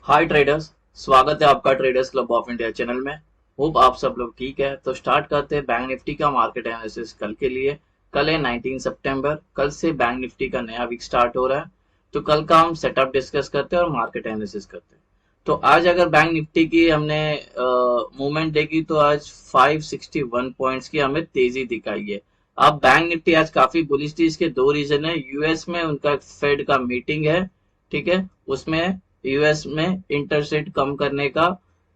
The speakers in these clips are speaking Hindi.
हाय ट्रेडर्स। स्वागत है आपका traders club of India channel में। होप आप सब लोग ठीक है। तो स्टार्ट करते हैं बैंक निफ्टी का मार्केट एनालिसिस कल के लिए। कल है 19 सितंबर। कल से बैंक निफ्टी का नया वीक स्टार्ट हो रहा है। तो कल का हम सेटअप डिस्कस करते हैं और मार्केट एनालिसिस करते हैं। तो आज अगर बैंक निफ्टी की हमने मूवमेंट देखी तो आज 561 पॉइंट्स की हमें तेजी दिखाई है। अब बैंक निफ्टी आज काफी बुलिश थी। इसके दो रीजन है। यूएस में उनका फेड का मीटिंग है, ठीक है। उसमें यूएस में इंटरेस्ट रेट कम करने का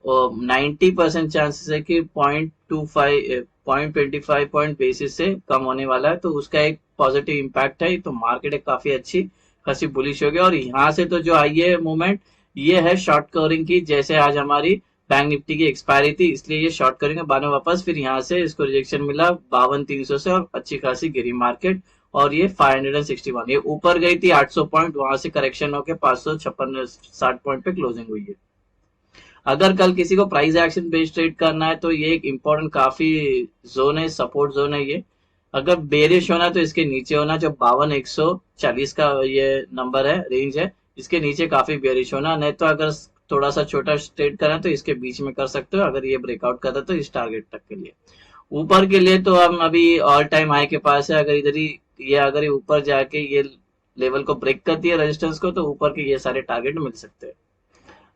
90% चांसेस है कि 0.25 पॉइंट बेसिस से कम होने वाला है। तो उसका एक पॉजिटिव इम्पैक्ट है। तो मार्केट एक काफी अच्छी खासी बुलिश हो गया। और यहाँ से तो जो आई है मूवमेंट, ये है शॉर्ट कवरिंग की। जैसे आज हमारी बैंक निफ्टी की एक्सपायरी थी, इसलिए ये शॉर्ट कवरिंग है। बाद में वापस फिर यहाँ से इसको रिजेक्शन मिला 52,300 से और अच्छी खासी गिरी मार्केट। और ये 561, ये ऊपर गई थी 800 पॉइंट, वहां से करेक्शन होकर 556 पॉइंट पे क्लोजिंग हुई है। अगर कल किसी को प्राइस एक्शन बेस्ड ट्रेड करना है तो ये एक इम्पोर्टेंट काफी जोन है, सपोर्ट जोन है ये। अगर बेरिश होना है तो इसके नीचे होना, जो 52,140 का ये नंबर है, रेंज है, इसके नीचे काफी बेरिश होना। नहीं तो अगर थोड़ा सा छोटा ट्रेड करना है तो इसके बीच में कर सकते हो। अगर ये ब्रेकआउट करता है तो इस टारगेट तक के लिए। ऊपर के लिए तो हम अभी ऑल टाइम हाई के पास है। अगर इधर ही ये अगर ये ऊपर जाके ये लेवल को ब्रेक करती है, रेजिस्टेंस को, तो ऊपर के ये सारे टारगेट मिल सकते हैं।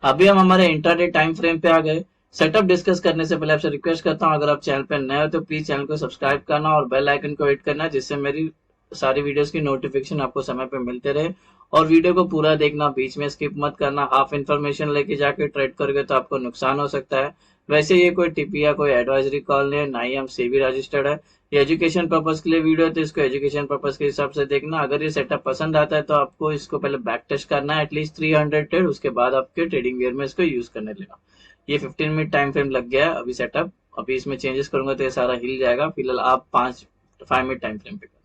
अभी हम हमारे इंटरडे टाइम फ्रेम पे आ गए। सेटअप डिस्कस करने से पहले आपसे रिक्वेस्ट करता हूँ, अगर आप चैनल पे नए हो तो प्लीज चैनल को सब्सक्राइब करना और बेल आइकन को हिट करना, जिससे मेरी सारी वीडियोस की नोटिफिकेशन आपको समय पे मिलते रहे। और वीडियो को पूरा देखना, बीच में स्किप मत करना। हाफ इन्फॉर्मेशन लेके जाके ट्रेड करोगे तो आपको नुकसान हो सकता है। वैसे ये कोई टिप या कोई एडवाइजरी कॉल नहीं है, ना ही हम सेबी रजिस्टर्ड है। ये एजुकेशन पर्पज के लिए वीडियो है, तो इसको एजुकेशन पर्पज के हिसाब से देखना। अगर ये सेटअप पसंद आता है तो आपको इसको पहले बैक टेस्ट करना है एटलीस्ट 300 ट्रेड, उसके बाद आपके ट्रेडिंग वेयर में इसको यूज करने लेना। ये 15 मिनट टाइम फ्रेम लग गया है अभी सेटअप। अभी इसमें चेंजेस करूंगा तो ये सारा हिल जाएगा। फिलहाल आप 5 मिनट टाइम फ्रेम पे करना।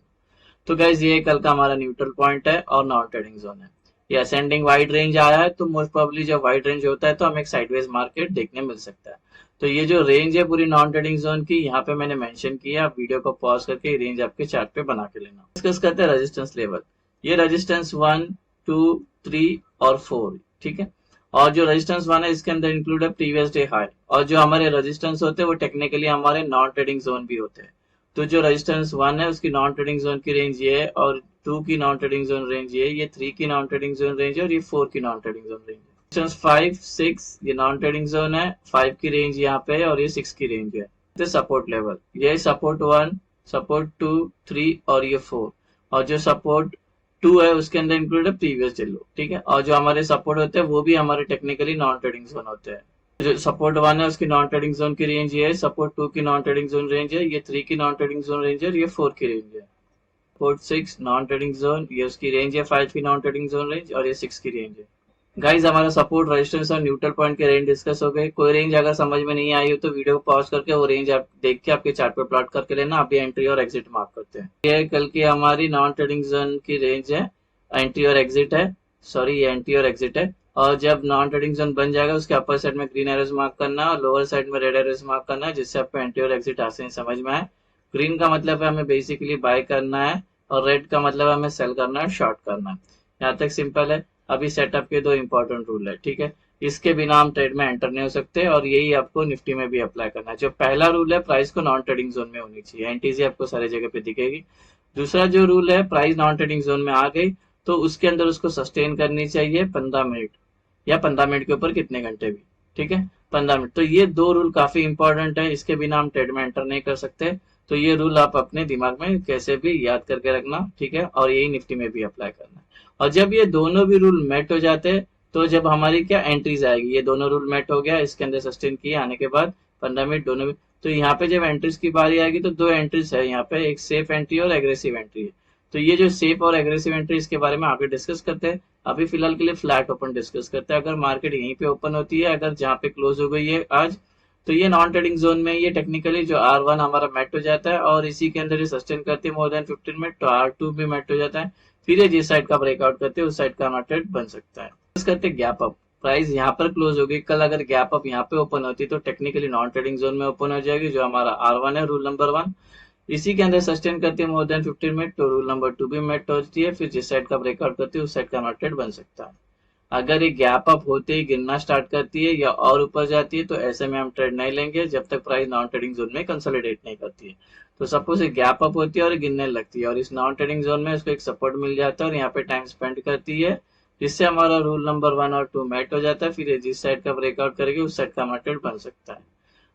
तो गाइज ये कल का हमारा न्यूट्रल पॉइंट है और नॉन ट्रेडिंग जोन है। ये असेंडिंग वाइड रेंज आया है, तो मोस्ट प्रोबेबली जब वाइड रेंज होता है तो हमें एक साइडवेज मार्केट देखने मिल सकता है। तो ये जो रेंज है पूरी नॉन ट्रेडिंग जोन की, यहाँ पे मैंने मेंशन किया। आप वीडियो को पॉज करके रेंज आपके चार्ट पे बना के लेना। डिस्कस करते हैं रेजिस्टेंस लेवल। ये रेजिस्टेंस 1, 2, 3 और 4, ठीक है। और जो रेजिस्टेंस 1 है इसके अंदर इंक्लूड है प्रीवियस डे हाई। और जो हमारे रेजिस्टेंस होते हैं वो टेक्निकली हमारे नॉन ट्रेडिंग जोन भी होते हैं। तो जो रेजिस्टेंस 1 है उसकी नॉन ट्रेडिंग जोन की रेंज ये है, और 2 की नॉन ट्रेडिंग जोन रेंज ये 3 की नॉन ट्रेडिंग जोन रेंज है, और ये 4 की नॉन ट्रेडिंग जोन रेंज है। रेजिस्टेंस 5, 6 ये नॉन ट्रेडिंग जोन है, 5 की रेंज यहाँ पे है और ये 6 की रेंज है। तो सपोर्ट लेवल ये सपोर्ट 1, सपोर्ट 2, 3 और ये 4। और जो सपोर्ट 2 है उसके अंदर इंक्लूड है प्रीवियस डे लो, ठीक है। और जो हमारे सपोर्ट होते हैं वो भी हमारे टेक्निकली नॉन ट्रेडिंग जोन होते हैं। जो सपोर्ट 1 है उसकी नॉन ट्रेडिंग जोन की रेंज ये है, सपोर्ट 2 की नॉन ट्रेडिंग जोन रेंज है, ये 3 की नॉन ट्रेडिंग जोन रेंज है, और ये 4 की रेंज है। सपोर्ट 6 नॉन ट्रेडिंग जोन, ये उसकी रेंज है 5 की नॉन ट्रेडिंग जोन रेंज, और ये 6 की रेंज है। गाइज हमारा सपोर्ट, रेजिस्टेंस और न्यूट्रल पॉइंट के रेंज डिस्कस हो गए। कोई रेंज अगर समझ में नहीं आई हो तो वीडियो को पॉज करके वो रेंज आप देख के आपके चार्ट पे प्लॉट करके लेना। अभी एंट्री और एग्जिट मार्क करते हैं। ये कल की हमारी नॉन ट्रेडिंग जोन की रेंज है, एंट्री और एग्जिट है। सॉरी, ये एंट्री और एग्जिट है। और जब नॉन ट्रेडिंग जोन बन जाएगा उसके अपर साइड में ग्रीन एरोज मार्क करना और लोअर साइड में रेड एरोज मार्क करना है, जिससे आपको एंट्री और एग्जिट आसानी समझ में आए। ग्रीन का मतलब है हमें बेसिकली बाय करना है, और रेड का मतलब हमें सेल करना है, शॉर्ट करना है। यहाँ तक सिंपल है। अभी सेटअप के दो इंपॉर्टेंट रूल है, ठीक है। इसके बिना हम ट्रेड में एंटर नहीं हो सकते, और यही आपको निफ्टी में भी अप्लाई करना है। जो पहला रूल है, प्राइस को नॉन ट्रेडिंग जोन में होनी चाहिए। एनटीसी आपको सारी जगह पे दिखेगी। दूसरा जो रूल है, प्राइस नॉन ट्रेडिंग जोन में आ गई तो उसके अंदर उसको सस्टेन करनी चाहिए 15 मिनट, या 15 मिनट के ऊपर कितने घंटे भी, ठीक है। 15 मिनट। तो ये दो रूल काफी इंपॉर्टेंट है, इसके बिना हम ट्रेड में एंटर नहीं कर सकते। तो ये रूल आप अपने दिमाग में कैसे भी याद करके रखना, ठीक है। और यही निफ्टी में भी अप्लाई करना है। और जब ये दोनों भी रूल मेट हो जाते हैं तो जब हमारी क्या एंट्रीज आएगी, ये दोनों रूल मेट हो गया, इसके अंदर सस्टेन किए आने के बाद 15 मिनट दोनों भी। तो यहाँ पे जब एंट्रीज की बारी आएगी तो दो एंट्रीज है यहाँ पे, एक सेफ एंट्री और एग्रेसिव एंट्री है। तो ये जो सेफ और एग्रेसिव एंट्री, इसके बारे में आगे डिस्कस करते हैं। अभी फिलहाल के लिए फ्लैट ओपन डिस्कस करते हैं। अगर मार्केट यहीं पे ओपन होती है, अगर जहाँ पे क्लोज हो गई है आज, तो ये नॉन ट्रेडिंग जोन में ये टेक्निकली जो R1 हमारा मेट हो जाता है, और इसी के अंदर ये सस्टेन करती है मोर देन 15 मिनट, तो R2 भी मेट हो जाता है। फिर ये जिस साइड का ब्रेकआउट करते हैं उस साइड का हमारा ट्रेड बन सकता है। डिस्कस करते हैं गैप अप। प्राइस यहाँ पर क्लोज होगी, कल अगर गैप अप यहाँ पे ओपन होती तो टेक्निकली नॉन ट्रेडिंग जोन में ओपन हो जाएगी, जो हमारा R1 है, रूल नंबर 1। इसी के अंदर सस्टेन करती है मोर देन 15 मिनट, तो रूल नंबर 2 भी मेट होती है। फिर जिस साइड का ब्रेकआउट करती है उस साइड का हमारा ट्रेड बन सकता है। अगर ये गैप अप होते ही गिरना स्टार्ट करती है या और ऊपर जाती है तो ऐसे में हम ट्रेड नहीं लेंगे जब तक प्राइस नॉन ट्रेडिंग जोन में कंसोलिडेट नहीं करती है। तो सपोज ये गैप अप होती है और गिरने लगती है और इस नॉन ट्रेडिंग जोन में उसको एक सपोर्ट मिल जाता है और यहाँ पे टाइम स्पेंड करती है, जिससे हमारा रूल नंबर 1 और 2 मैट हो जाता है। फिर ये जिस साइड का ब्रेकआउट करेगी उस साइड का मार्केट बन सकता है।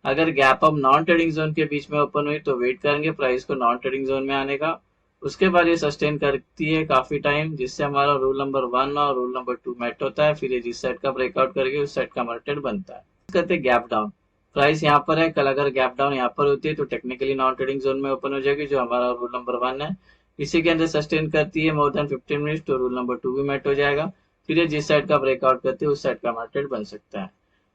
अगर gap up non trading zone के बीच में ओपन हुई तो वेट करेंगे प्राइस को नॉन ट्रेडिंग जोन में आने का। उसके बाद ये सस्टेन करती है काफी टाइम, जिससे हमारा रूल नंबर 1 और रूल नंबर 2 मैट होता है। फिर ये जिस साइड का ब्रेकआउट करेगी उस साइड का मार्केट बनता है। करते हैं गैप डाउन। प्राइस यहाँ पर है, कल अगर गैप डाउन यहाँ पर होती है तो टेक्निकली नॉन ट्रेडिंग जोन में ओपन हो जाएगी, जो हमारा रूल नंबर 1 है। इसी के अंदर सस्टेन करती है मोर देन 15 मिनट तो रूल नंबर 2 भी मैट हो जाएगा। फिर ये जिस साइड का ब्रेकआउट करती है उस साइड का मार्केट बन सकता है।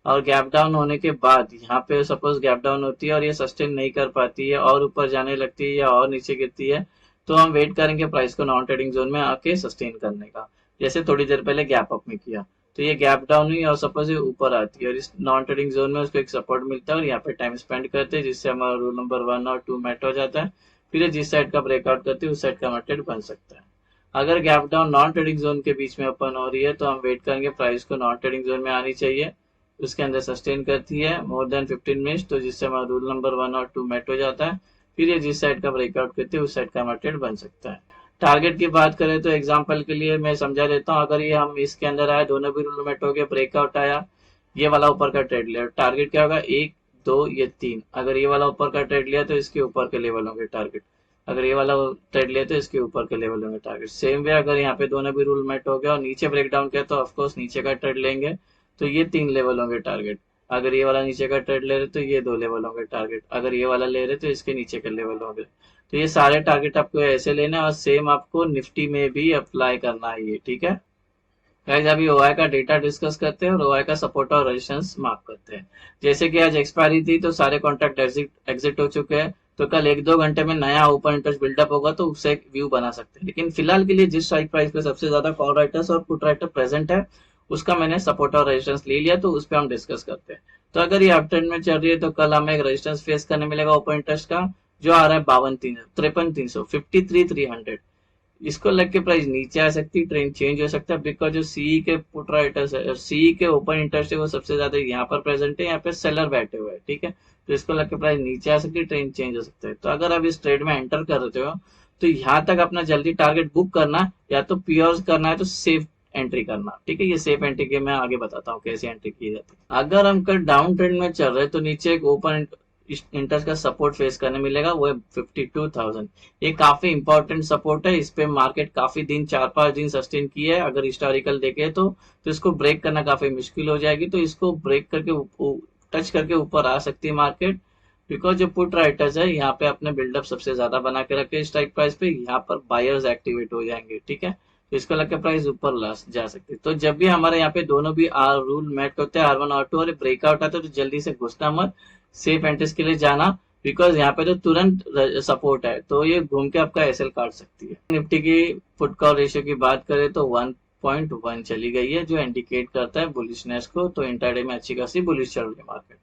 और गैप डाउन होने के बाद यहाँ पे सपोज गैप डाउन होती है और ये सस्टेन नहीं कर पाती है और ऊपर जाने लगती है या और नीचे गिरती है, तो हम वेट करेंगे प्राइस को नॉन ट्रेडिंग जोन में आके सस्टेन करने का, जैसे थोड़ी देर पहले गैप अप में किया। तो ये गैप डाउन हुई और सपोज ये ऊपर आती है और इस नॉन ट्रेडिंग जोन में उसको एक सपोर्ट मिलता है और यहाँ पे टाइम स्पेंड करते हैं, जिससे हमारा रूल नंबर 1 और 2 मैट हो जाता है। फिर ये जिस साइड का ब्रेकआउट करती है उस साइड का मार्केट बन सकता है। अगर gap down non trading zone के बीच में ओपन हो रही है तो हम वेट करेंगे प्राइस को नॉन ट्रेडिंग जोन में आनी चाहिए, उसके अंदर सस्टेन करती है मोर देन 15 मिनट्स तो जिससे हमारा रूल नंबर 1 और 2 मैट हो जाता है। फिर ये जिस साइड का ब्रेकआउट करती है उस साइड का मार्केट बन सकता है। टारगेट की बात करें तो एग्जांपल के लिए मैं समझा देता हूँ, अगर ये हम इसके अंदर आए, दोनों भी रूल मैट हो गए, ब्रेकआउट आया, ये वाला ऊपर का ट्रेड लिया, टारगेट क्या होगा 1 2 ये 3। अगर ये वाला ऊपर का ट्रेड लिया तो इसके ऊपर के लेवल होंगे टारगेट, अगर ये वाला ट्रेड लिया तो इसके ऊपर के लेवल होंगे टारगेट। सेम वे अगर यहाँ पे दोनों भी रूल मैट हो गया और नीचे ब्रेकडाउन किया तो ऑफकोर्स नीचे का ट्रेड लेंगे, तो ये 3 लेवल होंगे टारगेट। अगर ये वाला नीचे का ट्रेड ले रहे तो ये 2 लेवल होंगे टारगेट, अगर ये वाला ले रहे तो इसके नीचे के लेवल होंगे। तो ये सारे टारगेट आपको ऐसे लेने और सेम आपको निफ्टी में भी अप्लाई करना है ये, ठीक है। गाइस अभी ओआई का डेटा डिस्कस करते हैं और ओआई का सपोर्ट और रेजिस्टेंस मार्क करते हैं। जैसे कि आज एक्सपायरी थी तो सारे कॉन्ट्रैक्ट एग्जिट हो चुके हैं, तो कल 1-2 घंटे में नया ओपन इंटरेस्ट बिल्डअप होगा तो उससे एक व्यू बना सकते हैं। लेकिन फिलहाल के लिए जिस स्ट्राइक प्राइस पे सबसे ज्यादा कॉल राइटर्स और पुट राइटर प्रेजेंट है उसका मैंने सपोर्ट और रेजिस्टेंस ले लिया, तो उस पर हम डिस्कस करते हैं। तो अगर ये अप ट्रेंड में चल रही है तो कल हमें एक रेजिस्टेंस फेस करने मिलेगा ओपन इंटरेस्ट का, जो आ रहा है 53,300 53,300। इसको लग के प्राइस नीचे आ सकती है, ट्रेंड चेंज हो सकता है, बिकॉज जो सीई के पुट राइटर्स है, सीई के ओपन इंटरेस्ट है वो सबसे ज्यादा यहाँ पर प्रेजेंट है, यहाँ पे सेलर बैठे हुए हैं, ठीक है। तो इसको लग के प्राइस नीचे आ सकती है, ट्रेंड चेंज हो सकता है। तो अगर आप इस ट्रेड में एंटर कर रहे हो तो यहाँ तक अपना जल्दी टारगेट बुक करना, या तो प्योर करना है तो सेफ एंट्री करना, ठीक है। ये सेफ एंट्री के मैं आगे बताता हूँ कैसे एंट्री की जाती है। अगर हम कल डाउन ट्रेंड में चल रहे हैं तो नीचे एक ओपन इंटरेस्ट का सपोर्ट फेस करने मिलेगा, वो है 52,000। ये काफी इंपॉर्टेंट सपोर्ट है, इस पे मार्केट काफी दिन 4-5 दिन सस्टेन की है। अगर हिस्टोरिकल देखे तो इसको ब्रेक करना काफी मुश्किल हो जाएगी, तो इसको ब्रेक करके टच करके ऊपर आ सकती है मार्केट, बिकॉज जो पुट राइटर्स है यहाँ पे अपने बिल्डअप सबसे ज्यादा बना के रखे स्ट्राइक प्राइस पे, यहाँ पर बायर्स एक्टिवेट हो जाएंगे, ठीक है। तो इसको लग के प्राइस ऊपर जा सकती है। तो जब भी हमारे यहाँ पे दोनों भी रूल मैट होते हैं R1 R2 और ब्रेकआउट आता है तो जल्दी से घुसना मत, सेफ एंट्रीज के लिए जाना, बिकॉज यहाँ पे तो तुरंत सपोर्ट है, तो ये घूम के आपका एसएल काट सकती है। निफ्टी की पुट कॉल रेशियो की बात करें तो 1.1 चली गई है, जो इंडिकेट करता है बुलिशनेस को। तो इंट्राडे में अच्छी खासी बुलिश चल रही है मार्केट।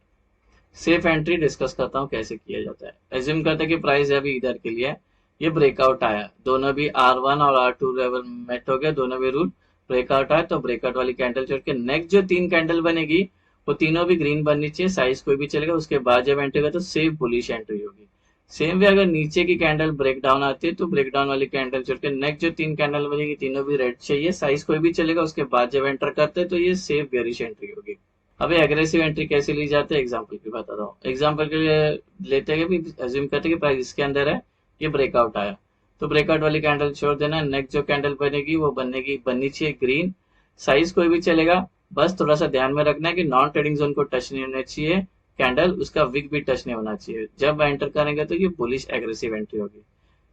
सेफ एंट्री डिस्कस करता हूँ कैसे किया जाता है। एज्यूम करते हैं कि प्राइस अभी इधर के लिए ये ब्रेकआउट आया, दोनों भी R1 और R2 लेवल मेट हो गए, दोनों भी रूल ब्रेकआउट आया, तो ब्रेकआउट वाली कैंडल छोड़ के नेक्स्ट जो 3 कैंडल बनेगी वो तीनों भी ग्रीन बननी चाहिए, साइज कोई भी चलेगा। उसके बाद जब एंट्री होगा तो सेफ बुलिश एंट्री होगी। सेम वे अगर नीचे की कैंडल ब्रेक डाउन आती है तो ब्रेक डाउन वाली कैंडल छोड़ के नेक्स्ट जो 3 कैंडल बनेगी तीनों भी रेड चाहिए, साइज कोई भी चलेगा। उसके बाद जब एंटर करते हैं तो ये सेफ बेरिश एंट्री होगी। अभी एग्रेसिव एंट्री कैसे ली जाती है एग्जांपल की बता रहा हूँ। एग्जांपल के लिए लेते हैं कि एज्यूम करते हैं कि प्राइस इसके अंदर है, ये ब्रेकआउट आया, तो ब्रेकआउट वाली कैंडल छोड़ देना। नेक्स्ट जो कैंडल बनेगी वो बननी चाहिए ग्रीन, साइज कोई भी चलेगा। बस थोड़ा सा ध्यान में रखना है कि नॉन ट्रेडिंग जोन को टच नहीं होना चाहिए कैंडल, उसका विक भी टच नहीं होना चाहिए। जब एंटर करेंगे तो ये बुलिश एग्रेसिव एंट्री होगी।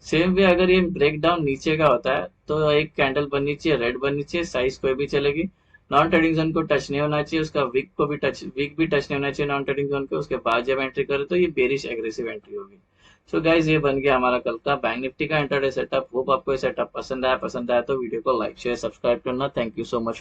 सेम वे अगर ये ब्रेक डाउन नीचे का होता है तो एक कैंडल बननी चाहिए, रेड बननी चाहिए, साइज कोई भी चलेगी। नॉन ट्रेडिंग जोन को टच नहीं होना चाहिए, उसका विक भी टच नहीं होना चाहिए नॉन ट्रेडिंग जोन को। उसके बाद जब एंट्री करे तो ये बेरिश एग्रेसिव एंट्री होगी। सो गाइज ये बन गया हमारा कल का बैंक निफ्टी का इंटरडे सेटअप। होप आपको ये सेटअप पसंद आया तो वीडियो को लाइक शेयर सब्सक्राइब करना। Thank you so much.